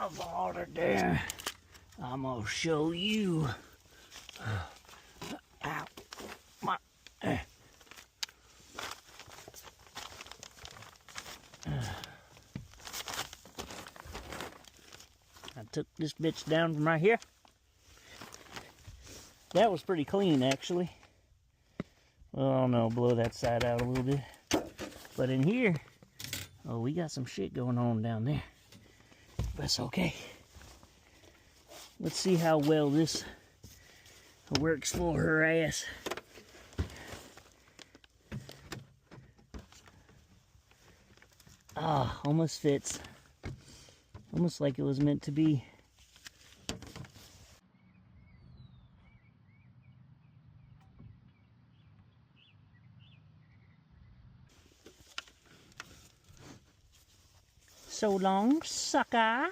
of water there. I'm gonna show you. Ow. My. I took this bitch down from right here. That was pretty clean, actually. Oh no, blow that side out a little bit. But in here, oh, we got some shit going on down there. That's okay. Let's see how well this works for her ass. Ah, almost fits. Almost like it was meant to be. So long, sucker.